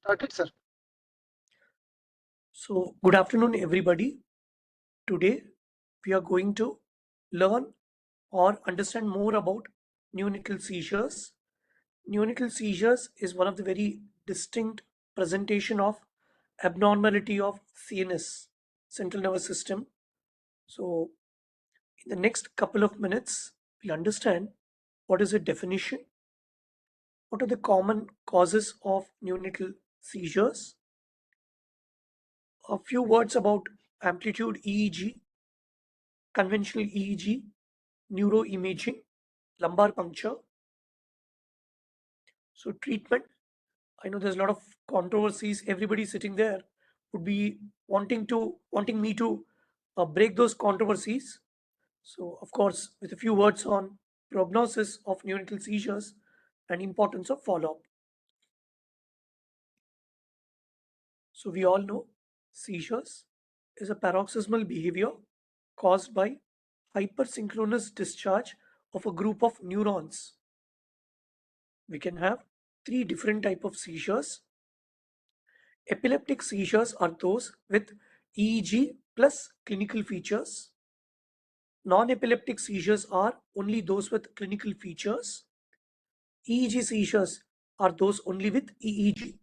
Started, sir. So, good afternoon, everybody. Today, we are going to learn or understand more about neonatal seizures. Neonatal seizures is one of the very distinct presentation of abnormality of CNS, central nervous system. So, in the next couple of minutes, we'll understand what is the definition, what are the common causes of neonatal seizures, a few words about amplitude EEG, conventional EEG, neuroimaging, lumbar puncture. So treatment, I know there's a lot of controversies. Everybody sitting there would be wanting me to break those controversies. So of course, with a few words on prognosis of neonatal seizures and importance of follow-up. So we all know seizures is a paroxysmal behavior caused by hypersynchronous discharge of a group of neurons. We can have three different type of seizures. Epileptic seizures are those with EEG plus clinical features. Non-epileptic seizures are only those with clinical features. EEG seizures are those only with EEG.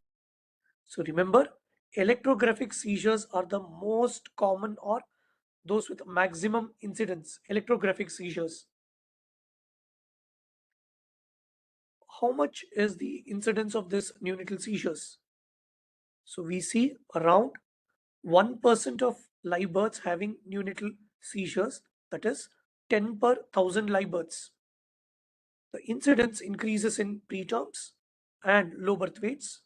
So remember, electrographic seizures are the most common or those with maximum incidence, electrographic seizures. How much is the incidence of this neonatal seizures? So we see around 1% of live births having neonatal seizures, that is 10 per 1000 live births. The incidence increases in preterms and low birth weights.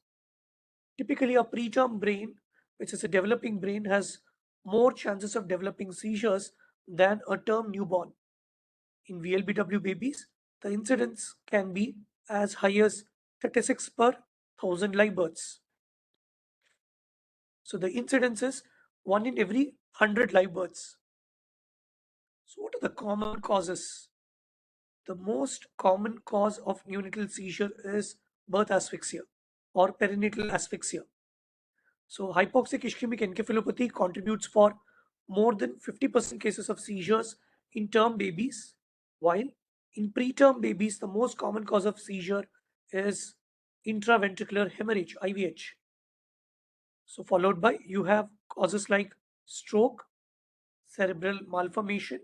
Typically, a preterm brain, which is a developing brain, has more chances of developing seizures than a term newborn. In VLBW babies, the incidence can be as high as 36 per 1000 live births. So the incidence is 1 in every 100 live births. So what are the common causes? The most common cause of neonatal seizure is birth asphyxia or perinatal asphyxia. So hypoxic ischemic encephalopathy contributes for more than 50% cases of seizures in term babies, while in preterm babies, the most common cause of seizure is intraventricular hemorrhage, IVH. So followed by you have causes like stroke, cerebral malformation,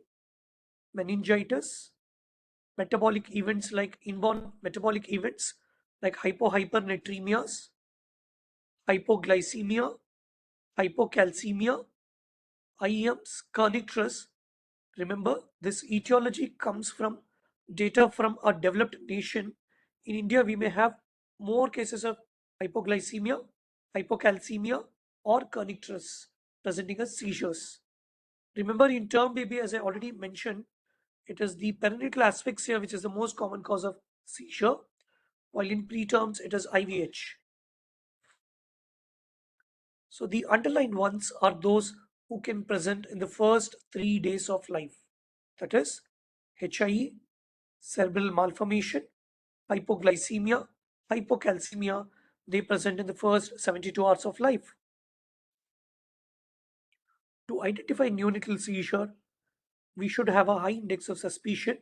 meningitis, metabolic events like inborn metabolic events like hypohypernatremias, hypoglycemia, hypocalcemia, IEMs, kernicterus. Remember, this etiology comes from data from a developed nation. In India, we may have more cases of hypoglycemia, hypocalcemia, or kernicterus presenting as seizures. Remember, in term baby, as I already mentioned, it is the perinatal asphyxia which is the most common cause of seizure, while in preterms it is IVH. So the underlying ones are those who can present in the first 3 days of life. That is HIE, cerebral malformation, hypoglycemia, hypocalcemia. They present in the first 72 hours of life. To identify neonatal seizure, we should have a high index of suspicion.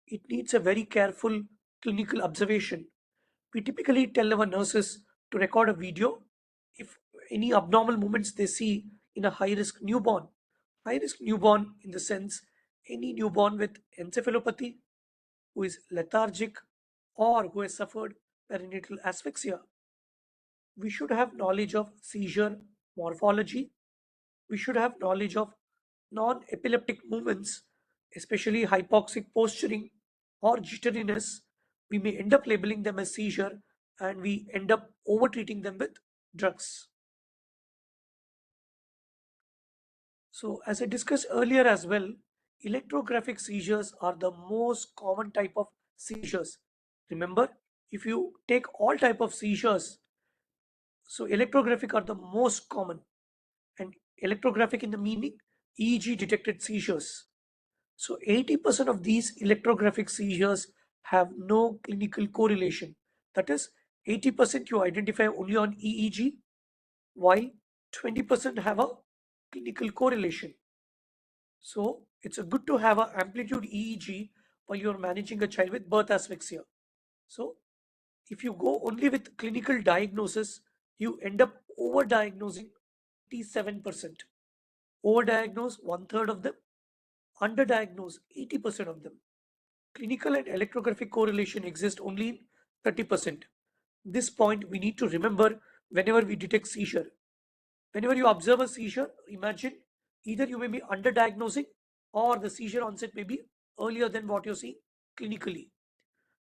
It needs a very careful clinical observation. We typically tell our nurses to record a video if any abnormal movements they see in a high risk newborn. High risk newborn, in the sense, any newborn with encephalopathy, who is lethargic, or who has suffered perinatal asphyxia. We should have knowledge of seizure morphology. We should have knowledge of non epileptic movements, especially hypoxic posturing or jitteriness. We may end up labeling them as seizure and we end up over treating them with drugs. So, as I discussed earlier as well, electrographic seizures are the most common type of seizures. Remember, if you take all type of seizures, so electrographic are the most common, and electrographic in the meaning EEG detected seizures. So 80% of these electrographic seizures have no clinical correlation. That is, 80% you identify only on EEG, while 20% have a clinical correlation. So it's a good to have an amplitude EEG while you're managing a child with birth asphyxia. So if you go only with clinical diagnosis, you end up overdiagnosing 87%. Overdiagnose one third of them, underdiagnose 80% of them. Clinical and electrographic correlation exists only in 30%. This point we need to remember whenever we detect seizure. Whenever you observe a seizure, imagine either you may be underdiagnosing or the seizure onset may be earlier than what you're seeing clinically.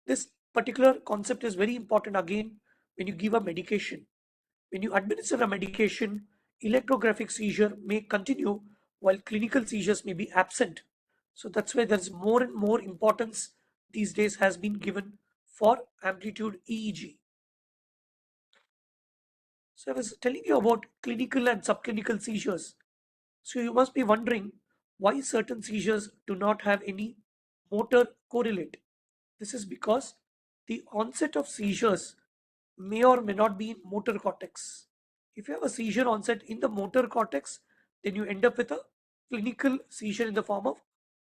This particular concept is very important again when you give a medication. When you administer a medication, electrographic seizure may continue while clinical seizures may be absent. So that's why there's more and more importance these days has been given for amplitude EEG. So I was telling you about clinical and subclinical seizures. So you must be wondering why certain seizures do not have any motor correlate. This is because the onset of seizures may or may not be in motor cortex. If you have a seizure onset in the motor cortex, then you end up with a clinical seizure in the form of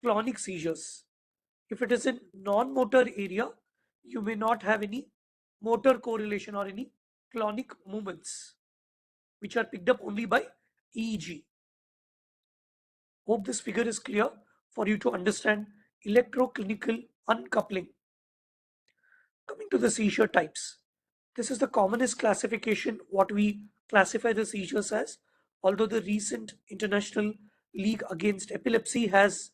clonic seizures. If it is in non-motor area, you may not have any motor correlation or any clonic movements, which are picked up only by EEG. Hope this figure is clear for you to understand electroclinical uncoupling. Coming to the seizure types. This is the commonest classification what we classify the seizures as, although the recent International League Against Epilepsy has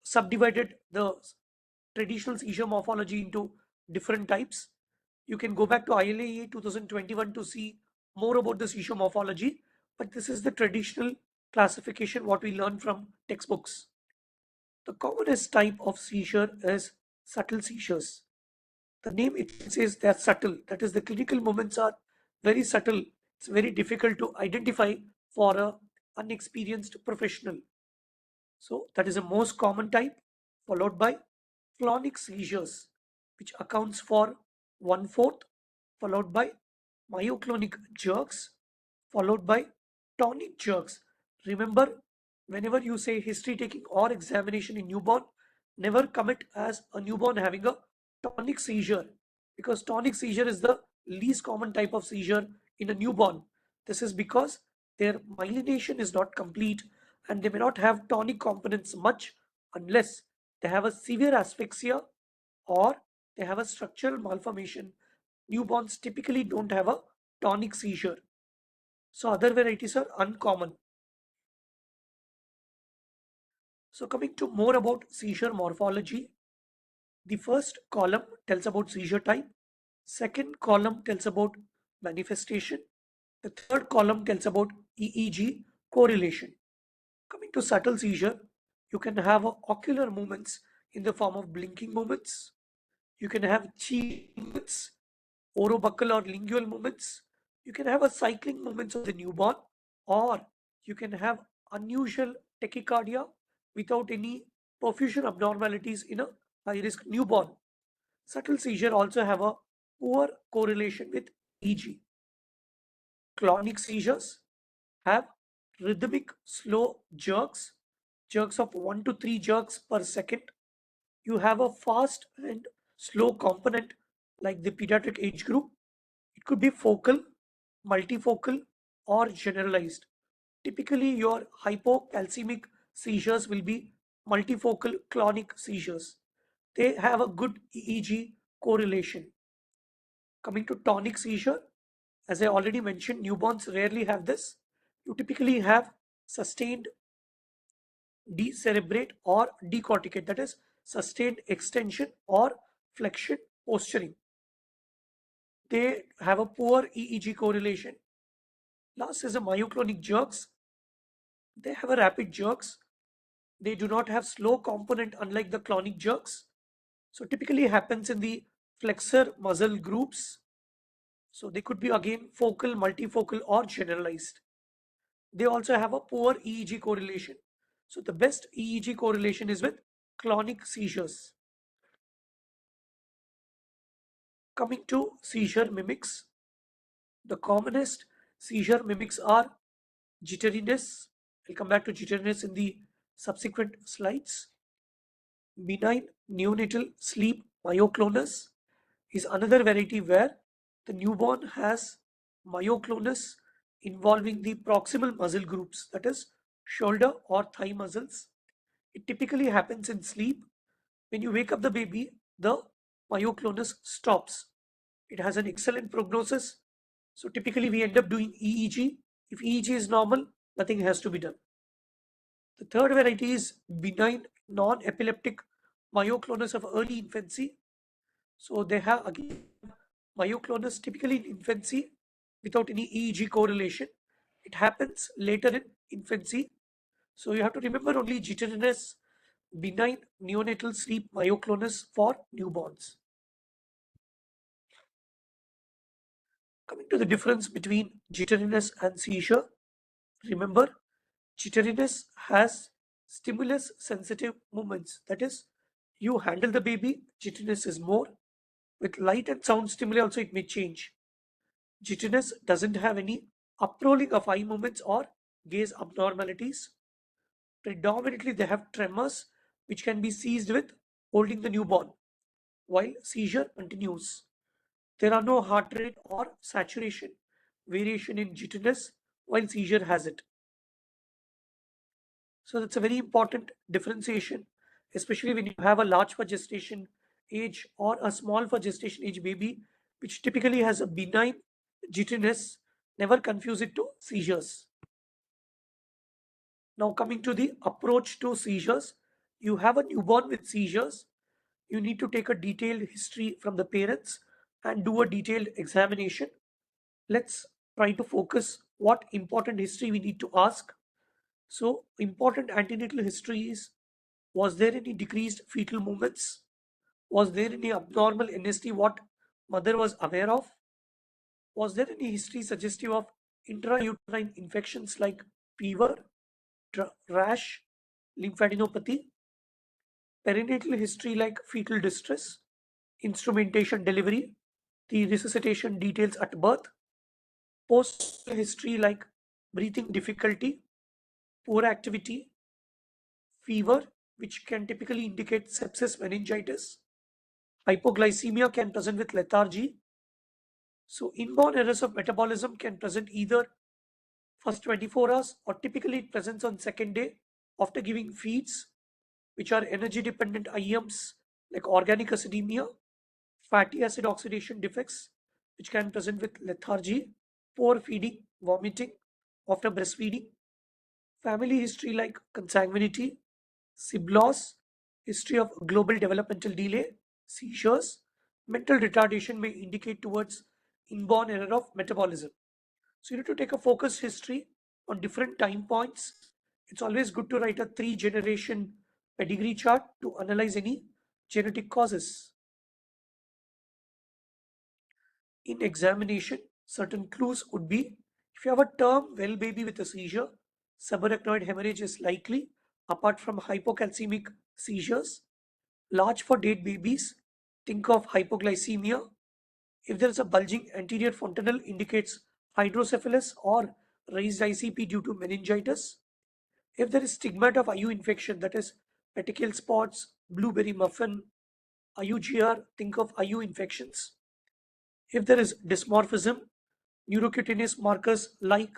subdivided the traditional seizure morphology into different types. You can go back to ILAE 2021 to see more about the seizure morphology, but this is the traditional classification what we learn from textbooks. The commonest type of seizure is subtle seizures. The name itself says they are subtle. That is, the clinical movements are very subtle. It's very difficult to identify for a unexperienced professional. So that is the most common type, followed by clonic seizures, which accounts for one fourth, followed by myoclonic jerks, followed by tonic jerks. Remember, whenever you say history taking or examination in newborn, never commit as a newborn having a tonic seizure, because tonic seizure is the least common type of seizure in a newborn. This is because their myelination is not complete and they may not have tonic components much unless they have a severe asphyxia or they have a structural malformation. Newborns typically don't have a tonic seizure. So other varieties are uncommon. So coming to more about seizure morphology, the first column tells about seizure type, second column tells about manifestation, the third column tells about EEG correlation. Coming to subtle seizure, you can have ocular movements in the form of blinking movements. You can have cheek movements, orobuccal or lingual movements. You can have a cycling movements of the newborn, or you can have unusual tachycardia without any perfusion abnormalities in a high-risk newborn. Subtle seizure also have a poor correlation with EEG. Clonic seizures have rhythmic slow jerks, jerks of 1 to 3 jerks per second. You have a fast and slow component like the pediatric age group. It could be focal, multifocal, or generalized. Typically, your hypocalcemic seizures will be multifocal clonic seizures. They have a good EEG correlation. Coming to tonic seizure, as I already mentioned, newborns rarely have this. You typically have sustained decerebrate or decorticate, that is, sustained extension or flexion posturing. They have a poor EEG correlation. Last is the myoclonic jerks. They have a rapid jerks. They do not have slow component unlike the clonic jerks. So typically happens in the flexor muscle groups. So they could be again focal, multifocal, or generalized. They also have a poor EEG correlation. So the best EEG correlation is with clonic seizures. Coming to seizure mimics, the commonest seizure mimics are jitteriness. I'll come back to jitteriness in the subsequent slides. Benign neonatal sleep myoclonus is another variety where the newborn has myoclonus involving the proximal muscle groups, that is, shoulder or thigh muscles. It typically happens in sleep. When you wake up the baby, the myoclonus stops. It has an excellent prognosis. So typically we end up doing EEG. If EEG is normal, nothing has to be done. The third variety is benign non-epileptic myoclonus of early infancy. So they have again myoclonus typically in infancy without any EEG correlation. It happens later in infancy. So you have to remember only jitteriness, benign neonatal sleep myoclonus for newborns. Coming to the difference between jitteriness and seizure, remember jitteriness has stimulus sensitive movements. That is, you handle the baby, jitteriness is more. With light and sound stimuli also it may change. Jitteriness doesn't have any uprolling of eye movements or gaze abnormalities. Predominantly they have tremors which can be seized with holding the newborn, while seizure continues. There are no heart rate or saturation variation in jitteriness while seizure has it. So that's a very important differentiation, especially when you have a large for gestation age or a small for gestation age baby, which typically has a benign jitteriness. Never confuse it to seizures. Now, coming to the approach to seizures, you have a newborn with seizures. You need to take a detailed history from the parents and do a detailed examination. Let's try to focus what important history we need to ask. So, important antenatal history is: was there any decreased fetal movements? Was there any abnormal NST what mother was aware of? Was there any history suggestive of intrauterine infections like fever, rash, lymphadenopathy? Perinatal history like fetal distress, instrumentation delivery, the resuscitation details at birth? Post history like breathing difficulty, poor activity, fever, which can typically indicate sepsis, meningitis. Hypoglycemia can present with lethargy. So, inborn errors of metabolism can present either first 24 hours or typically it presents on second day after giving feeds, which are energy dependent IEMs like organic acidemia, fatty acid oxidation defects, which can present with lethargy, poor feeding, vomiting after breastfeeding, family history like consanguinity, SIBLOS, history of global developmental delay, seizures, mental retardation may indicate towards inborn error of metabolism. So you need to take a focused history on different time points. It's always good to write a 3 generation pedigree chart to analyze any genetic causes. In examination, certain clues would be: if you have a term well baby with a seizure, subarachnoid hemorrhage is likely, apart from hypocalcemic seizures. Large for date babies, think of hypoglycemia. If there is a bulging anterior fontanelle, indicates hydrocephalus or raised ICP due to meningitis. If there is stigmata of IU infection, that is petechial spots, blueberry muffin, IUGR, think of IU infections. If there is dysmorphism, neurocutaneous markers like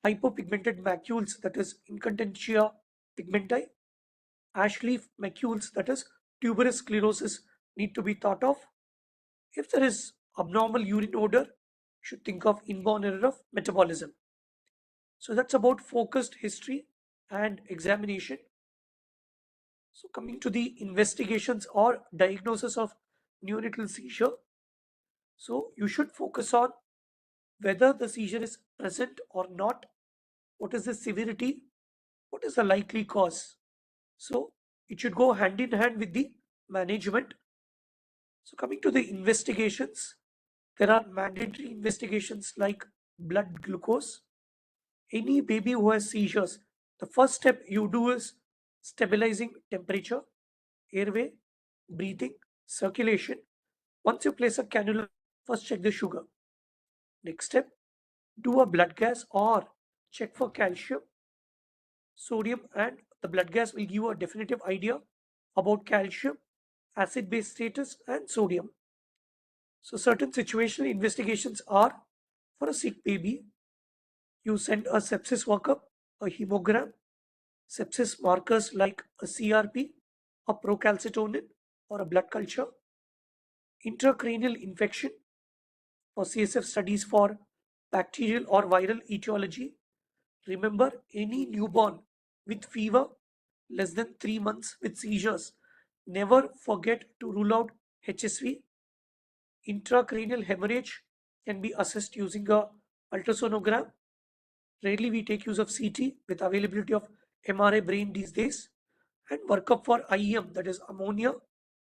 hypopigmented macules, that is incontinentia pigmenti, ash leaf macules, that is tuberous sclerosis, need to be thought of. If there is abnormal urine odor, you should think of inborn error of metabolism. So that's about focused history and examination. So coming to the investigations or diagnosis of neonatal seizure, so you should focus on whether the seizure is present or not, what is the severity, what is the likely cause. So it should go hand in hand with the management. So coming to the investigations, there are mandatory investigations like blood glucose. Any baby who has seizures, the first step you do is stabilizing temperature, airway, breathing, circulation. Once you place a cannula, first check the sugar. Next step, do a blood gas or check for calcium, sodium, and the blood gas will give you a definitive idea about calcium, acid base status, and sodium. So, certain situational investigations are for a sick baby, you send a sepsis workup, a hemogram, sepsis markers like a CRP, a procalcitonin, or a blood culture, intracranial infection for CSF studies for bacterial or viral etiology. Remember, any newborn with fever less than 3 months with seizures, never forget to rule out HSV. Intracranial hemorrhage can be assessed using a ultrasonogram. Rarely we take use of CT with availability of MRI brain these days, and workup for IEM, that is ammonia,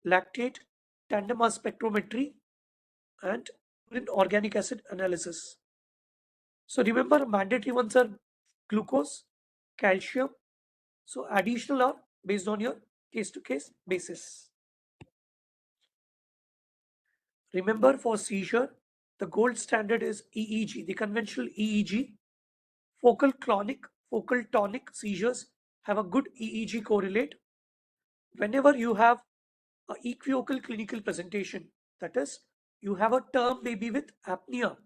lactate, tandem mass spectrometry, and urine organic acid analysis. So remember, mandatory ones are glucose, calcium. So additional are based on your case to case basis. Remember, for seizure, the gold standard is EEG, the conventional EEG. Focal clonic, focal tonic seizures have a good EEG correlate. Whenever you have a equivocal clinical presentation, that is, you have a term baby with apnea,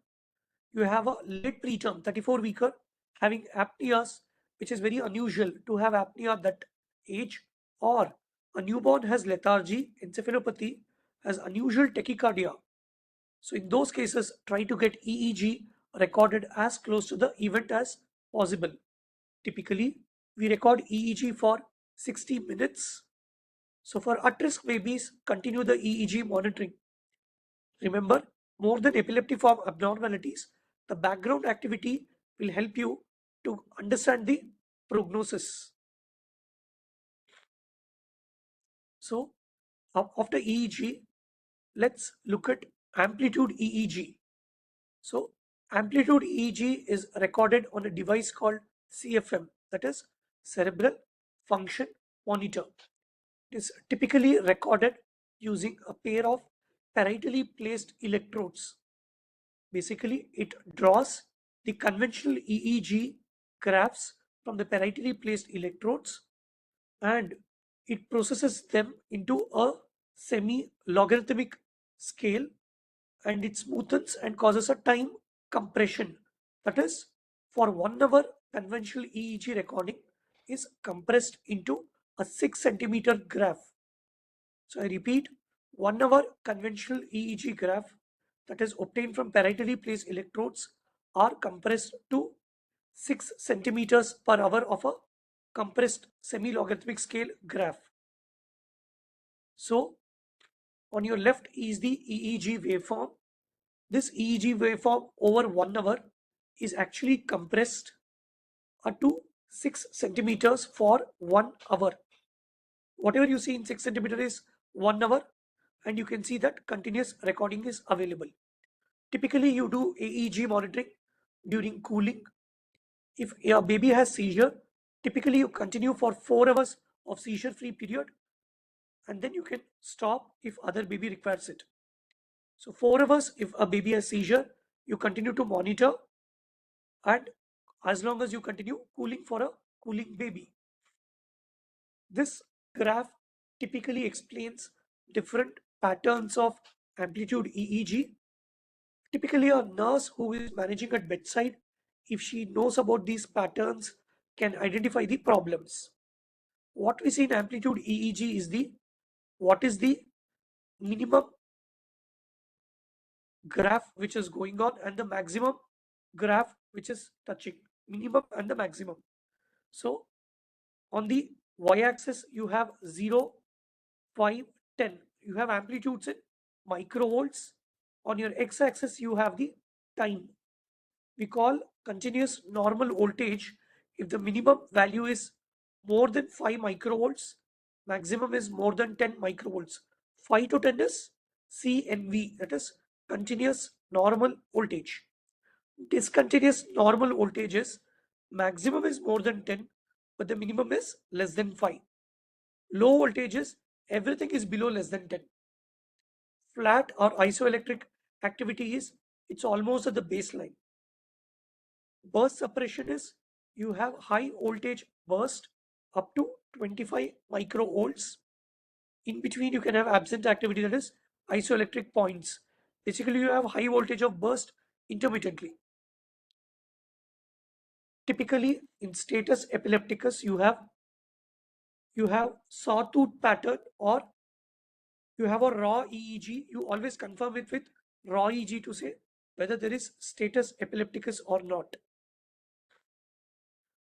you have a late preterm 34-weeker having apneas, which is very unusual to have apnea at that age, or a newborn has lethargy, encephalopathy, has unusual tachycardia. So in those cases, try to get EEG recorded as close to the event as possible. Typically, we record EEG for 60 minutes. So for at-risk babies, continue the EEG monitoring. Remember, more than epileptiform abnormalities, the background activity will help you to understand the prognosis. So after EEG, let's look at amplitude EEG. So amplitude EEG is recorded on a device called CFM, that is Cerebral Function Monitor. It is typically recorded using a pair of parietally placed electrodes. Basically, it draws the conventional EEG graphs from the parietally placed electrodes and it processes them into a semi-logarithmic scale, and it smoothens and causes a time compression. That is, for 1 hour, conventional EEG recording is compressed into a 6 centimeter graph. So I repeat, 1 hour conventional EEG graph that is obtained from parietally placed electrodes are compressed to 6 centimeters per hour of a compressed semi-logarithmic scale graph. So on your left is the EEG waveform. This EEG waveform over 1 hour is actually compressed to 6 centimeters for 1 hour. Whatever you see in 6 centimeter is 1 hour, and you can see that continuous recording is available. Typically, you do AEG monitoring during cooling. If your baby has seizure, typically you continue for 4 hours of seizure free period, and then you can stop if other baby requires it. So 4 hours if a baby has seizure, you continue to monitor, and as long as you continue cooling for a cooling baby. This graph typically explains different patterns of amplitude EEG. Typically, a nurse who is managing at bedside, if she knows about these patterns, can identify the problems. What we see in amplitude EEG is what is the minimum graph which is going on and the maximum graph which is touching, minimum and the maximum. So on the y-axis you have 0, 5, 10. You have amplitudes in microvolts. On your x-axis you have the time. We call continuous normal voltage if the minimum value is more than 5 microvolts, maximum is more than 10 microvolts. 5 to 10 is CNV, that is continuous normal voltage. Discontinuous normal voltage is maximum is more than 10, but the minimum is less than 5. Low voltage is everything is below less than 10. Flat or isoelectric activity is it's almost at the baseline. Burst suppression is you have high voltage burst up to 25 microvolts. In between, you can have absent activity, that is isoelectric points. Basically, you have high voltage of burst intermittently. Typically, in status epilepticus, you have sawtooth pattern, or you have a raw EEG. You always confirm it with raw EEG to say whether there is status epilepticus or not.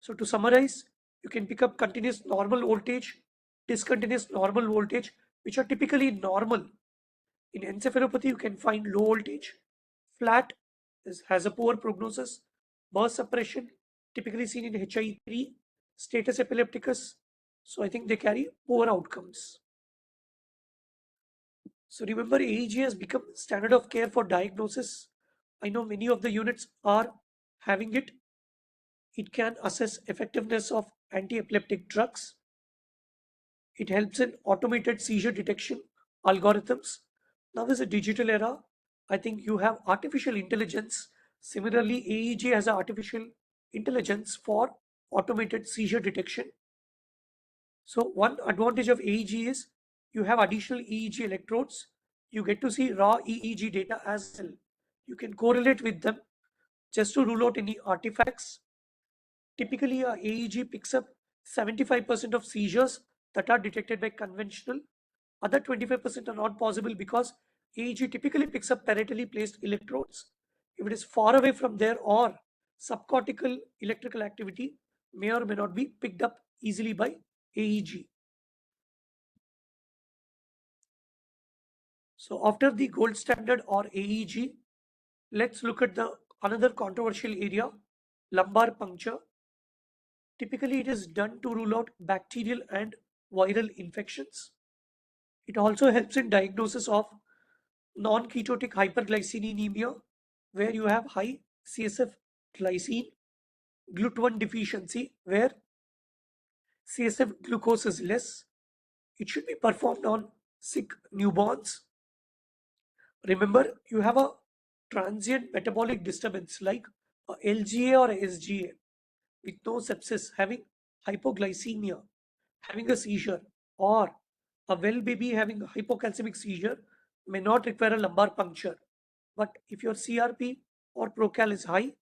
So to summarize, you can pick up continuous normal voltage, discontinuous normal voltage, which are typically normal. In encephalopathy, you can find low voltage. Flat has a poor prognosis. Burst suppression, typically seen in HI3. Status epilepticus. So I think they carry poor outcomes. So remember, AEG has become standard of care for diagnosis. I know many of the units are having it. It can assess effectiveness of anti-epileptic drugs. It helps in automated seizure detection algorithms. Now is a digital era. I think you have artificial intelligence. Similarly, AEG has artificial intelligence for automated seizure detection. So one advantage of AEG is you have additional EEG electrodes. You get to see raw EEG data as well. You can correlate with them just to rule out any artifacts. Typically, a AEG picks up 75% of seizures that are detected by conventional. Other 25% are not possible because AEG typically picks up parenterally placed electrodes. If it is far away from there, or subcortical electrical activity may or may not be picked up easily by AEG. So after the gold standard or AEG, let's look at the another controversial area, lumbar puncture. Typically, it is done to rule out bacterial and viral infections. It also helps in diagnosis of non-ketotic hyperglycemia, where you have high CSF glycine, GLUT1 deficiency, where CSF glucose is less. It should be performed on sick newborns. Remember, you have a transient metabolic disturbance like a LGA or a SGA with no sepsis, having hypoglycemia, having a seizure, or a well baby having a hypocalcemic seizure may not require a lumbar puncture. But if your CRP or procal is high,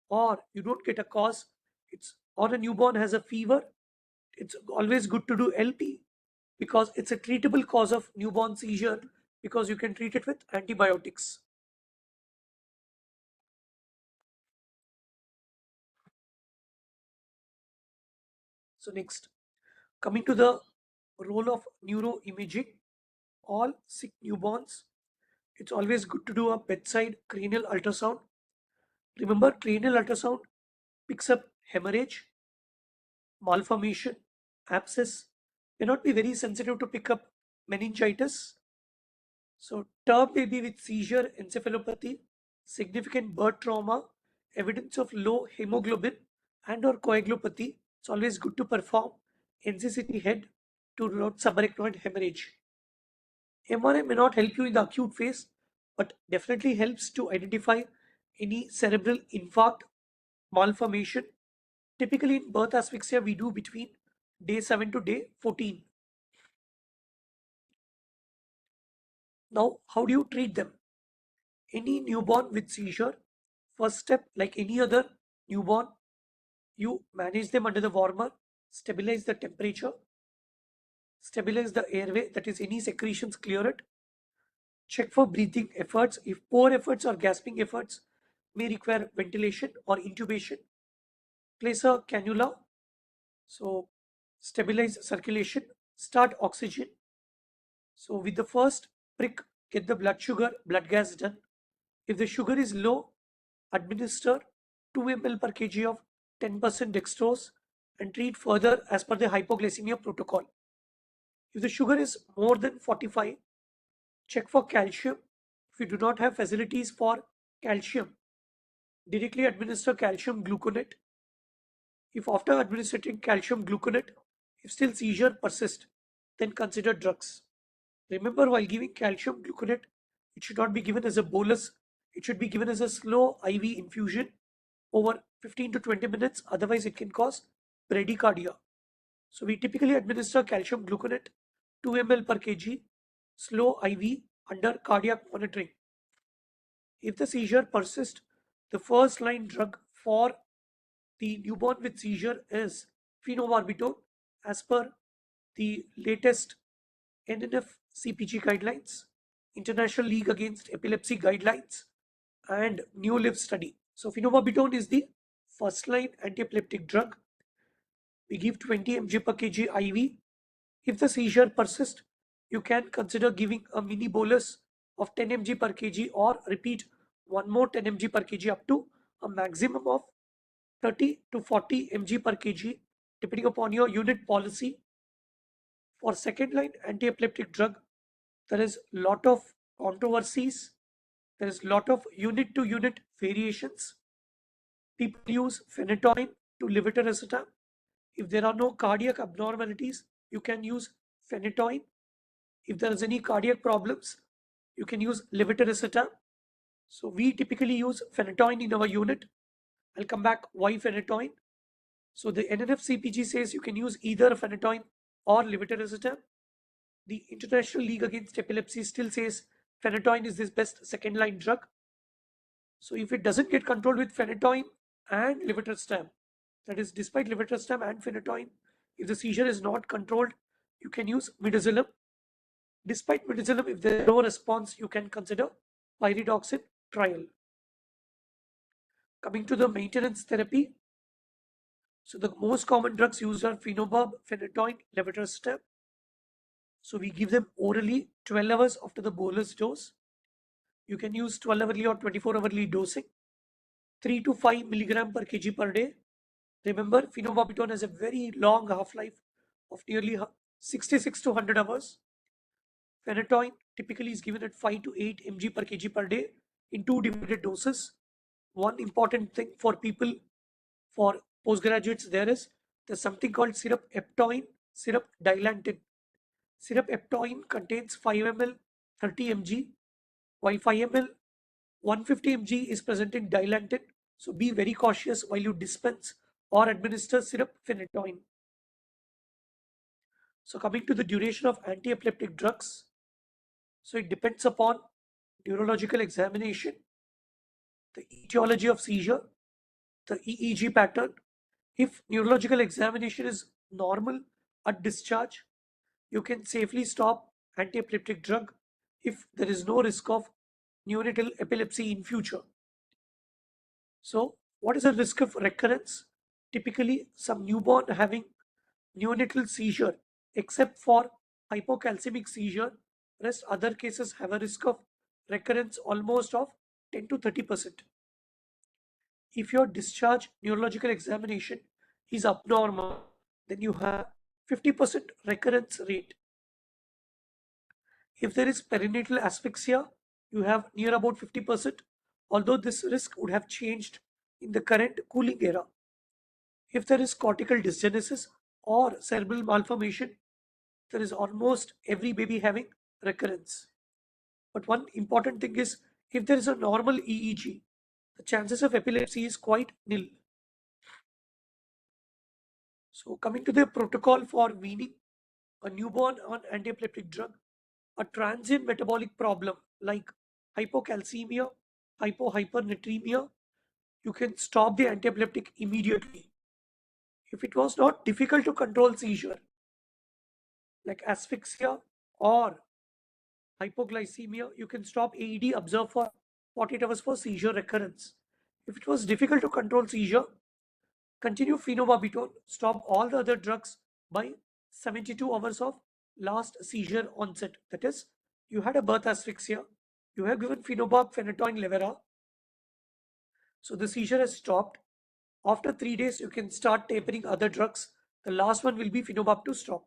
or you don't get a cause, it's or a newborn has a fever, it's always good to do LP because it's a treatable cause of newborn seizure because you can treat it with antibiotics. So next, coming to the role of neuroimaging, all sick newborns, it's always good to do a bedside cranial ultrasound. Remember, cranial ultrasound picks up hemorrhage, malformation, abscess, may not be very sensitive to pick up meningitis. So term baby with seizure, encephalopathy, significant birth trauma, evidence of low hemoglobin and or coagulopathy, it's always good to perform NCCT head to rule out subarachnoid hemorrhage. MRI may not help you in the acute phase, but definitely helps to identify any cerebral infarct, malformation. Typically in birth asphyxia, we do between day 7 to day 14. Now, how do you treat them? Any newborn with seizure, first step, like any other newborn, you manage them under the warmer, stabilize the temperature, stabilize the airway, that is any secretions, clear it. Check for breathing efforts. If poor efforts or gasping efforts may require ventilation or intubation, place a cannula. So stabilize circulation, start oxygen. So with the first prick, get the blood sugar, blood gas done. If the sugar is low, administer 2 ml per kg of 10% dextrose and treat further as per the hypoglycemia protocol. If the sugar is more than 45, check for calcium. If you do not have facilities for calcium, directly administer calcium gluconate. If after administering calcium gluconate, if still seizure persists, then consider drugs. Remember, while giving calcium gluconate, It should not be given as a bolus. It should be given as a slow IV infusion over 15 to 20 minutes. Otherwise, it can cause bradycardia. So we typically administer calcium gluconate 2 ml per kg, slow IV under cardiac monitoring. If the seizure persists, the first line drug for the newborn with seizure is phenobarbital as per the latest NNF CPG guidelines, International League Against Epilepsy guidelines, and New Live study. So phenobarbital is the first line anti-epileptic drug. We give 20 mg per kg IV. If the seizure persists, you can consider giving a mini bolus of 10 mg per kg or repeat one more 10 mg per kg up to a maximum of 30 to 40 mg per kg depending upon your unit policy. For second line anti-epileptic drug, there is lot of controversies. There is lot of unit to unit variations. People use phenytoin to levetiracetam. If there are no cardiac abnormalities, you can use phenytoin. If there is any cardiac problems, you can use levetiracetam. So we typically use phenytoin in our unit. I'll come back why phenytoin. So the NNF CPG says you can use either phenytoin or levetiracetam. The International League Against Epilepsy still says phenytoin is this best second line drug. So if it doesn't get controlled with phenytoin and levetiracetam, that is despite levetiracetam and phenytoin, if the seizure is not controlled, you can use midazolam. Despite midazolam, if there is no response, you can consider pyridoxine trial. Coming to the maintenance therapy, so the most common drugs used are phenobarb, phenytoin, levetiracetam. So we give them orally 12 hours after the bolus dose. You can use 12-hourly or 24-hourly dosing, 3 to 5 milligram per kg per day. Remember, phenobarbital has a very long half-life of nearly 66 to 100 hours. Phenytoin typically is given at 5 to 8 mg per kg per day in two divided doses. One important thing for people, for postgraduates, there's something called syrup eptoin, syrup dilantin. Syrup eptoin contains 5 ml 30 mg, while 5 ml 150 mg is present in dilantin. So be very cautious while you dispense or administer syrup phenytoin. So coming to the duration of anti-epileptic drugs, so it depends upon neurological examination, the etiology of seizure, the EEG pattern. If neurological examination is normal at discharge, you can safely stop anti-epileptic drug if there is no risk of neonatal epilepsy in future. So what is the risk of recurrence? Typically, some newborn having neonatal seizure, except for hypocalcemic seizure, rest other cases have a risk of recurrence almost of 10 to 30%. If your discharge neurological examination is abnormal, then you have 50% recurrence rate. If there is perinatal asphyxia, you have near about 50%, although this risk would have changed in the current cooling era. If there is cortical dysgenesis or cerebral malformation, there is almost every baby having recurrence. But one important thing is, if there is a normal EEG, the chances of epilepsy is quite nil. So coming to the protocol for weaning a newborn on anti-epileptic drug, a transient metabolic problem like hypocalcemia, hypohypernatremia, you can stop the anti-epileptic immediately. If it was not difficult to control seizure, like asphyxia or hypoglycemia, you can stop AED, observe for 48 hours for seizure recurrence. If it was difficult to control seizure, continue phenobarbital, stop all the other drugs by 72 hours of last seizure onset. That is, you had a birth asphyxia, you have given phenobarb, phenytoin, levera, so the seizure has stopped. After 3 days, you can start tapering other drugs. The last one will be phenobarb to stop.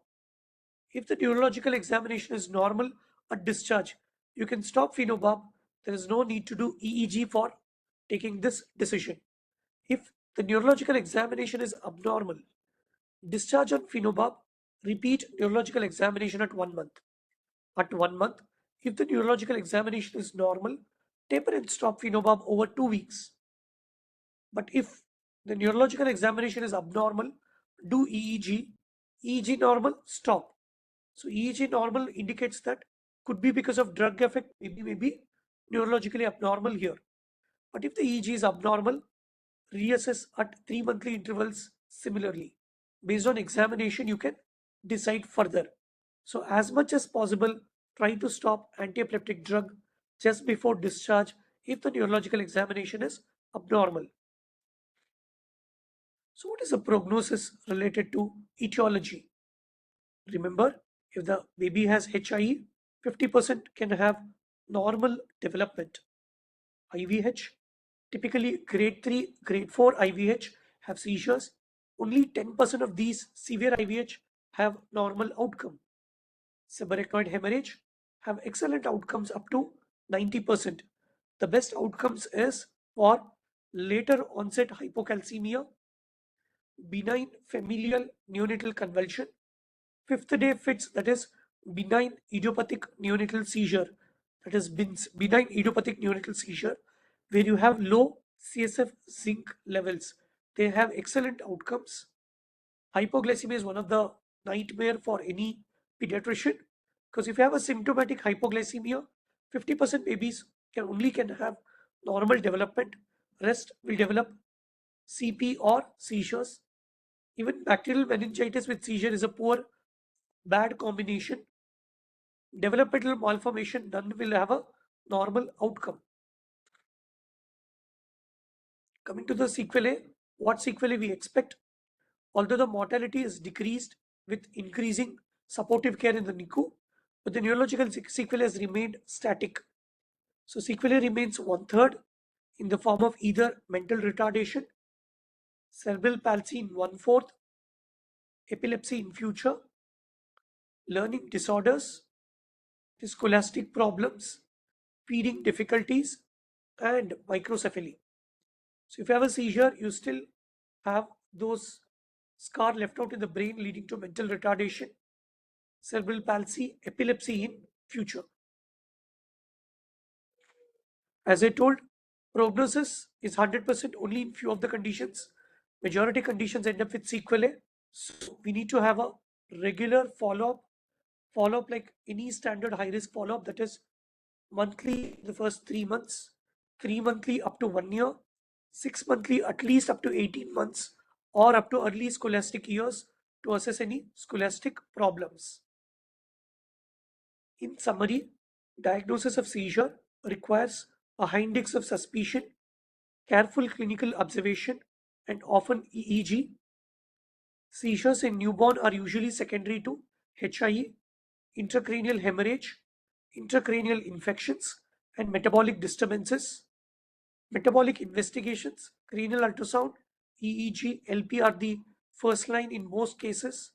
If the neurological examination is normal at discharge, you can stop phenobarb. There is no need to do EEG for taking this decision. If the neurological examination is abnormal, discharge on phenobarb, repeat neurological examination at 1 month. At 1 month, If the neurological examination is normal, taper and stop phenobarb over 2 weeks. But if the neurological examination is abnormal, do EEG. EEG normal, stop. So EEG normal indicates that could be because of drug effect, maybe neurologically abnormal here. But if the EEG is abnormal, reassess at 3 monthly intervals similarly. Based on examination, you can decide further. So as much as possible, try to stop antiepileptic drug just before discharge if the neurological examination is abnormal. So what is the prognosis related to etiology? Remember, if the baby has HIE, 50% can have normal development. IVH, typically grade 3, grade 4 IVH have seizures. Only 10% of these severe IVH have normal outcome. Subarachnoid hemorrhage have excellent outcomes up to 90%. The best outcomes is for later onset hypocalcemia, benign familial neonatal convulsion, fifth day fits, that is benign idiopathic neonatal seizure, that is benign idiopathic neonatal seizure, where you have low CSF zinc levels. They have excellent outcomes. Hypoglycemia is one of the nightmare for any pediatrician, because if you have a symptomatic hypoglycemia, 50% babies can have normal development. Rest will develop CP or seizures. Even bacterial meningitis with seizure is a poor, bad combination. Developmental malformation, none will have a normal outcome. Coming to the sequelae, what sequelae we expect? Although the mortality is decreased with increasing supportive care in the NICU, but the neurological sequelae has remained static. So sequelae remains one-third in the form of either mental retardation, cerebral palsy in one-fourth, epilepsy in future, learning disorders, scholastic problems, feeding difficulties, and microcephaly. So if you have a seizure, you still have those scar left out in the brain leading to mental retardation, cerebral palsy, epilepsy in future. As I told, prognosis is 100% only in few of the conditions. Majority conditions end up with sequelae. So we need to have a regular follow-up like any standard high-risk follow-up, that is monthly the first 3 months, 3 monthly up to 1 year, 6 monthly at least up to 18 months, or up to early scholastic years to assess any scholastic problems. In summary, diagnosis of seizure requires a high index of suspicion, careful clinical observation, and often EEG. Seizures in newborn are usually secondary to HIE, intracranial hemorrhage, intracranial infections, and metabolic disturbances. Metabolic investigations, cranial ultrasound, EEG, LP are the first line in most cases.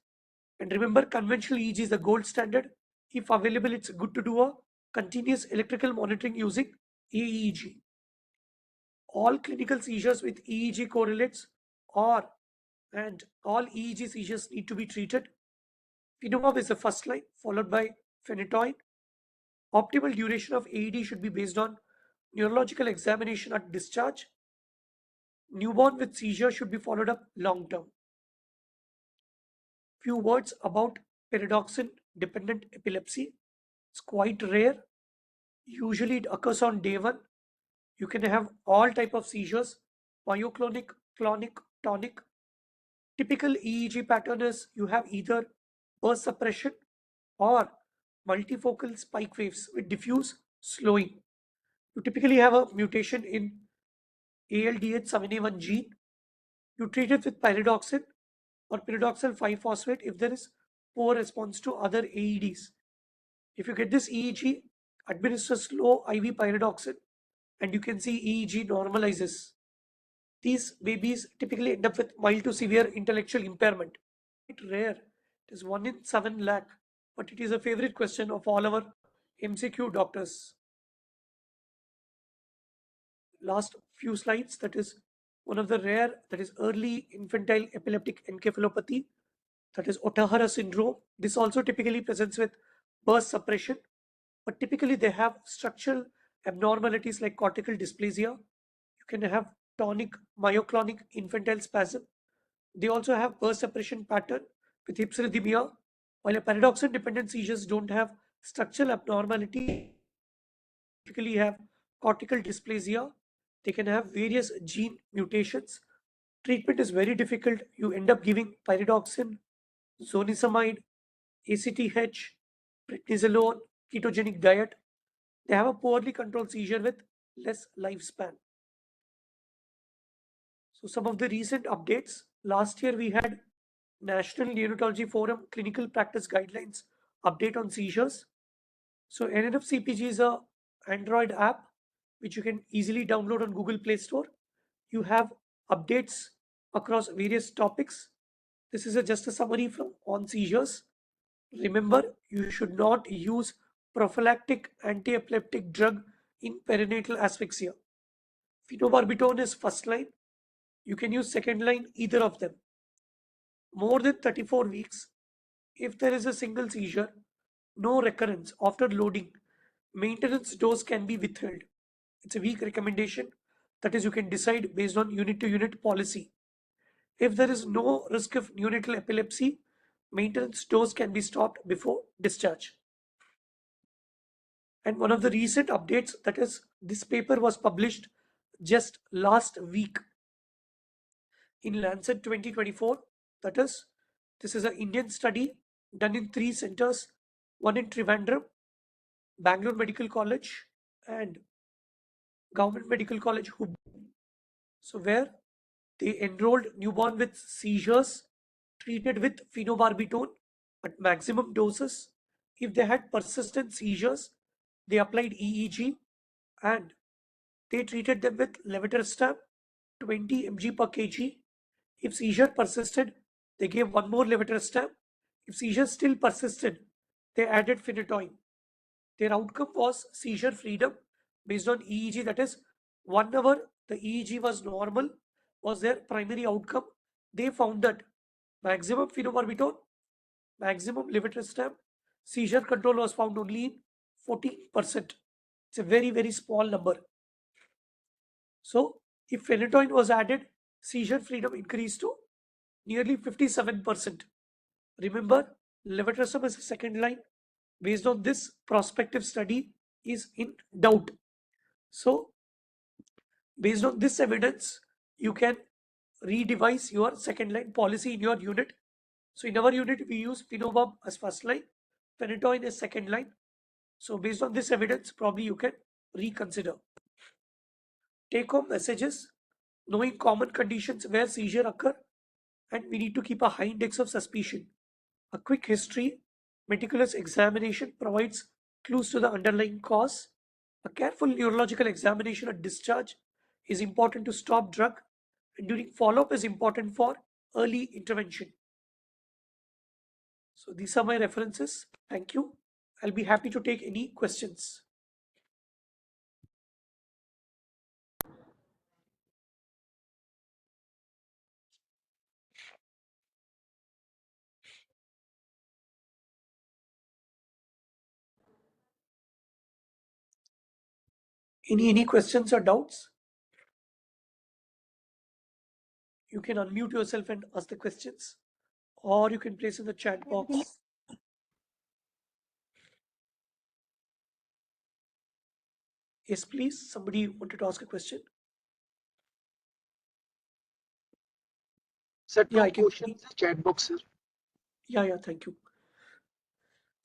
And remember, conventional EEG is the gold standard. If available, it's good to do a continuous electrical monitoring using EEG. All clinical seizures with EEG correlates, or and all EEG seizures need to be treated. Phenobarb is the first line, followed by phenytoin. Optimal duration of AED should be based on neurological examination at discharge. Newborn with seizure should be followed up long term. Few words about pyridoxine dependent epilepsy. It's quite rare. Usually it occurs on day one. You can have all type of seizures, myoclonic, clonic, tonic. Typical EEG pattern is you have either burst suppression or multifocal spike waves with diffuse slowing. You typically have a mutation in ALDH7A1 gene. You treat it with pyridoxine or pyridoxal 5-phosphate if there is poor response to other AEDs. If you get this EEG, administer slow IV pyridoxine and you can see EEG normalizes. These babies typically end up with mild to severe intellectual impairment. It's rare. It is 1 in 7 lakh, but it is a favorite question of all our MCQ doctors. Last few slides, that is one of the rare, that is early infantile epileptic encephalopathy, that is Otahara syndrome. This also typically presents with burst suppression. but typically they have structural abnormalities like cortical dysplasia. You can have tonic myoclonic infantile spasm. They also have burst suppression pattern with hypsarrhythmia, while a paradoxin dependent seizures don't have structural abnormality, typically have cortical dysplasia. They can have various gene mutations. Treatment is very difficult. You end up giving pyridoxine, zonisamide, ACTH, prednisolone, ketogenic diet. They have a poorly controlled seizure with less lifespan. So some of the recent updates. Last year we had National Neonatology Forum Clinical Practice Guidelines update on seizures. So NNF-CPG is a Android app which you can easily download on Google Play Store. You have updates across various topics. This is just a summary from on seizures. Remember, you should not use prophylactic anti-epileptic drug in perinatal asphyxia. Phenobarbital is first line. You can use second line, either of them. More than 34 weeks, if there is a single seizure, no recurrence after loading, maintenance dose can be withheld. It's a weak recommendation. That is, you can decide based on unit to unit policy. If there is no risk of neonatal epilepsy, maintenance dose can be stopped before discharge. And one of the recent updates, that is, this paper was published just last week in Lancet 2024. That is, this is an Indian study done in 3 centers, one in Trivandrum, Bangalore Medical College, and Government Medical College Hub. So where they enrolled newborn with seizures treated with phenobarbital at maximum doses. If they had persistent seizures, they applied EEG and they treated them with levetiracetam 20 mg per kg. If seizure persisted, they gave one more levetiracetam. If seizure still persisted, they added phenytoin. Their outcome was seizure freedom based on EEG, that is, 1 hour the EEG was normal, was their primary outcome. They found that maximum phenobarbital, maximum levetiracetam, seizure control was found only in 14%. It's a very, very small number. So if phenytoin was added, seizure freedom increased to nearly 57%. Remember, levetiracetam is a second line. Based on this, prospective study is in doubt. So based on this evidence, you can redevise your second line policy in your unit. So in our unit, we use phenobarb as first line, phenytoin as second line. So based on this evidence, probably you can reconsider. Take home messages: knowing common conditions where seizure occur, and we need to keep a high index of suspicion. A quick history, meticulous examination provides clues to the underlying cause. A careful neurological examination at discharge is important to stop drug, and during follow-up is important for early intervention. So these are my references. Thank you. I'll be happy to take any questions. Any questions or doubts? You can unmute yourself and ask the questions, or you can place in the chat box. Yes, please. Somebody wanted to ask a question. Sir, Yeah, two I can. questions in the chat box, sir. Yeah, thank you.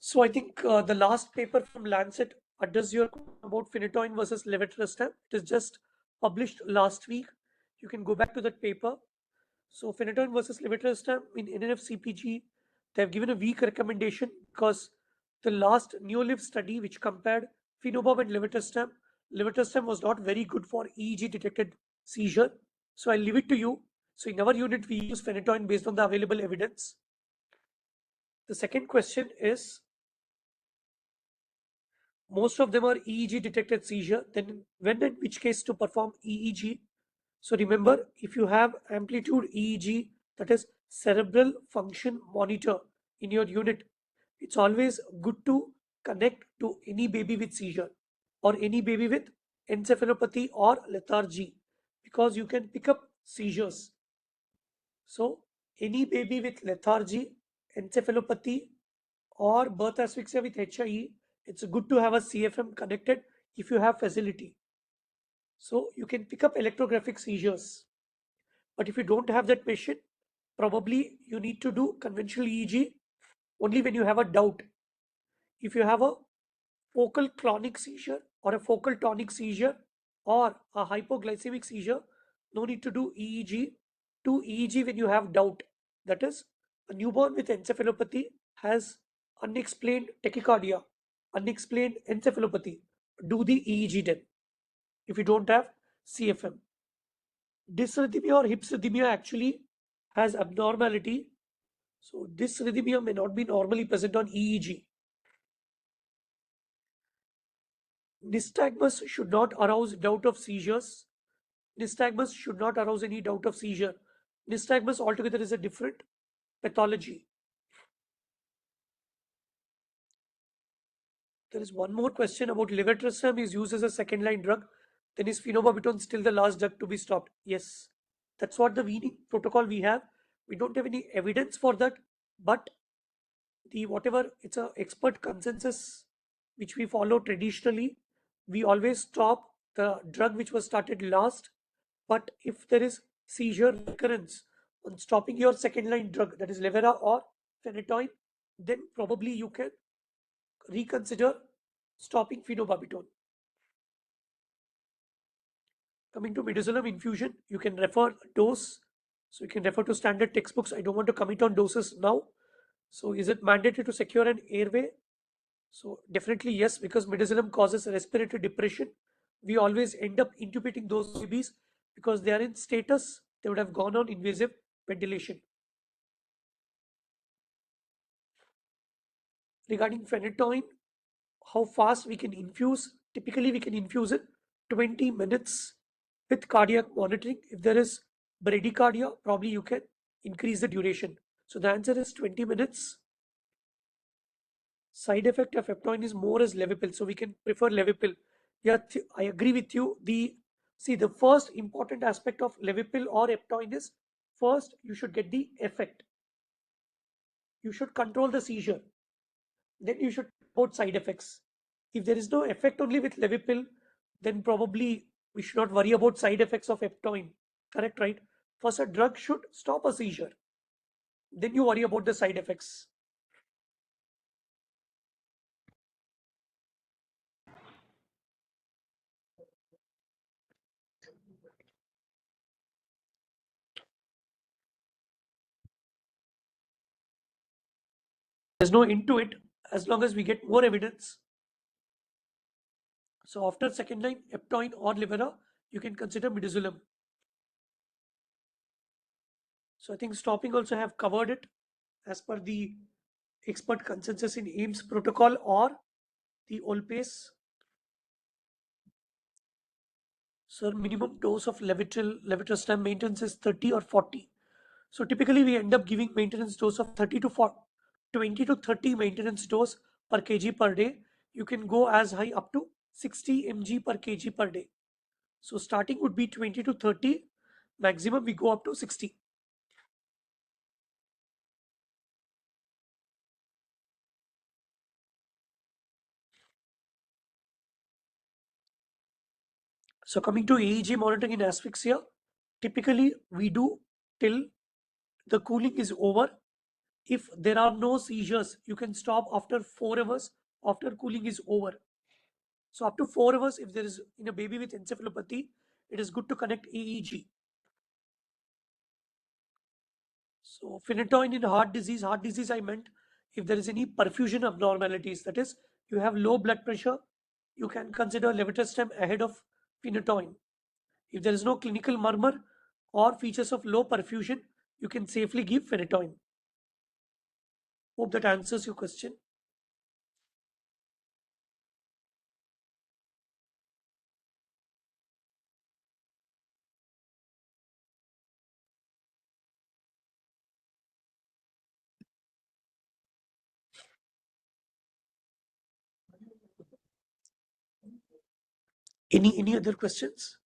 So I think the last paper from Lancet addressed your question about phenytoin versus levetiracetam. It is just published last week. You can go back to that paper. So phenytoin versus levetiracetam in NNF-CPG, they have given a weak recommendation because the last Neoliv study which compared phenobarb and levetiracetam was not very good for EEG detected seizure. So I'll leave it to you. So in our unit, we use phenytoin based on the available evidence. The second question is, most of them are EEG detected seizure, then when and which case to perform EEG? So remember, if you have amplitude EEG, that is cerebral function monitor in your unit, it's always good to connect to any baby with seizure or any baby with encephalopathy or lethargy because you can pick up seizures. So, any baby with lethargy, encephalopathy, or birth asphyxia with HIE, it's good to have a CFM connected if you have facility. So, you can pick up electrographic seizures. But if you don't have that patient, probably you need to do conventional EEG only when you have a doubt. If you have a focal clonic seizure or a focal tonic seizure or a hypoglycemic seizure, no need to do EEG. Do EEG when you have doubt. That is, a newborn with encephalopathy has unexplained tachycardia, unexplained encephalopathy. Do the EEG then if you don't have CFM. Dysrhythmia or hypsrhythmia actually has abnormality. So dysrhythmia may not be normally present on EEG. Nystagmus should not arouse doubt of seizures. Nystagmus should not arouse any doubt of seizure. Nystagmus altogether is a different pathology. There is one more question about levetiracetam is used as a second line drug. Then is phenobarbital still the last drug to be stopped? Yes. That's what the weaning protocol we have. We don't have any evidence for that, but the whatever it's a expert consensus which we follow traditionally, we always stop the drug which was started last. But if there is seizure recurrence on stopping your second line drug, that is levera or phenytoin, then probably you can reconsider stopping phenobarbital. Coming to midazolam infusion, you can refer dose. So you can refer to standard textbooks. I don't want to commit on doses now. So is it mandatory to secure an airway? So definitely yes, because midazolam causes respiratory depression. We always end up intubating those babies because they are in status. They would have gone on invasive ventilation. Regarding phenytoin, how fast we can infuse? Typically, we can infuse it 20 minutes with cardiac monitoring. If there is bradycardia, probably you can increase the duration. So the answer is 20 minutes. Side effect of eptoin is more as Levipil, so we can prefer Levipil. Yeah, I agree with you. The first important aspect of Levipil or eptoin is first you should get the effect. You should control the seizure. Then you should report side effects. If there is no effect only with Levipil, then probably we should not worry about side effects of eptoin. Correct, right? First, a drug should stop a seizure. Then you worry about the side effects. There's no into it as long as we get more evidence. So after second line eptoin or Livera, you can consider midazolam. So I think stopping also have covered it as per the expert consensus in AIMS protocol or the OLPACE. So minimum dose of levetiracetam maintenance is 30 or 40. So typically we end up giving maintenance dose of 30 to 40, 20 to 30 maintenance dose per kg per day. You can go as high up to 60 mg per kg per day. So starting would be 20 to 30, maximum we go up to 60. So coming to AEG monitoring in asphyxia, typically we do till the cooling is over. If there are no seizures, you can stop after 4 hours after cooling is over. So up to 4 hours, if there is in a baby with encephalopathy, it is good to connect AEG. So phenytoin in heart disease I meant if there is any perfusion abnormalities, that is, you have low blood pressure, you can consider levetiracetam ahead of phenytoin. If there is no clinical murmur or features of low perfusion, you can safely give phenytoin. Hope that answers your question. Any other questions?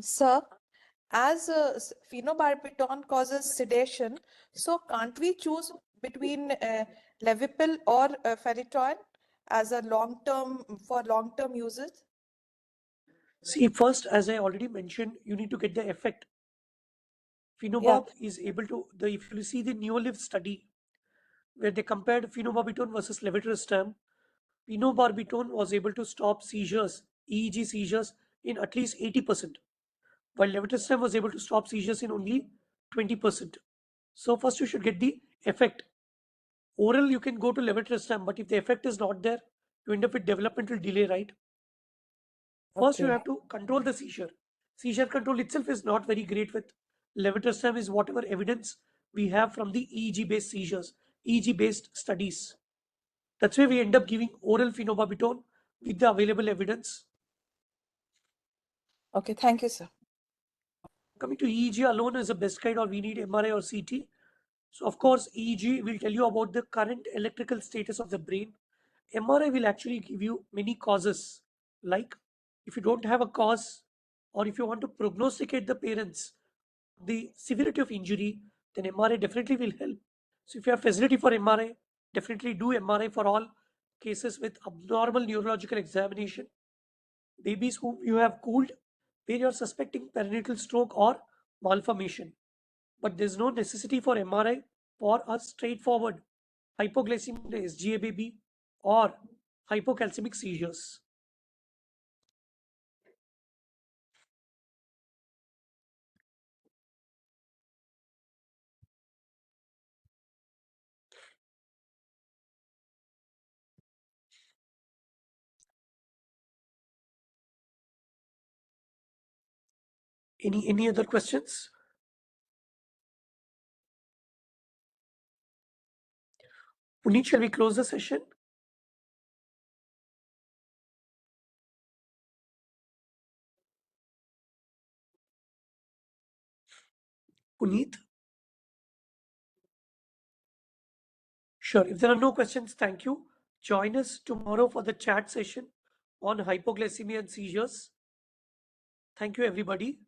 Sir, as phenobarbital causes sedation, so can't we choose between Levipil or Ferritin as a long-term uses? See, first, as I already mentioned, you need to get the effect. Yeah. Phenobarb is able to, if you see the Neolive study, where they compared phenobarbital versus levetiracetam, phenobarbital was able to stop seizures, EEG seizures, in at least 80%, while levetiracetam was able to stop seizures in only 20%. So first you should get the effect. Oral, you can go to levetiracetam, but if the effect is not there, you end up with developmental delay, right? First, you Okay. have to control the seizure. Seizure control itself is not very great with levetiracetam, is whatever evidence we have from the EEG based seizures, EEG based studies. That's why we end up giving oral phenobarbital with the available evidence. Okay, thank you, sir. Coming to EEG alone is the best guide, or we need MRI or CT. So of course, EEG will tell you about the current electrical status of the brain. MRI will actually give you many causes. Like if you don't have a cause, or if you want to prognosticate the parents, the severity of injury, then MRI definitely will help. So if you have facility for MRI, definitely do MRI for all cases with abnormal neurological examination. Babies whom you have cooled, where you are suspecting perinatal stroke or malformation. But there's no necessity for MRI for a straightforward hypoglycemic in the SGA baby or hypocalcemic seizures. Any other questions? Puneet, shall we close the session? Puneet? Sure. If there are no questions, thank you. Join us tomorrow for the chat session on hypoglycemia and seizures. Thank you, everybody.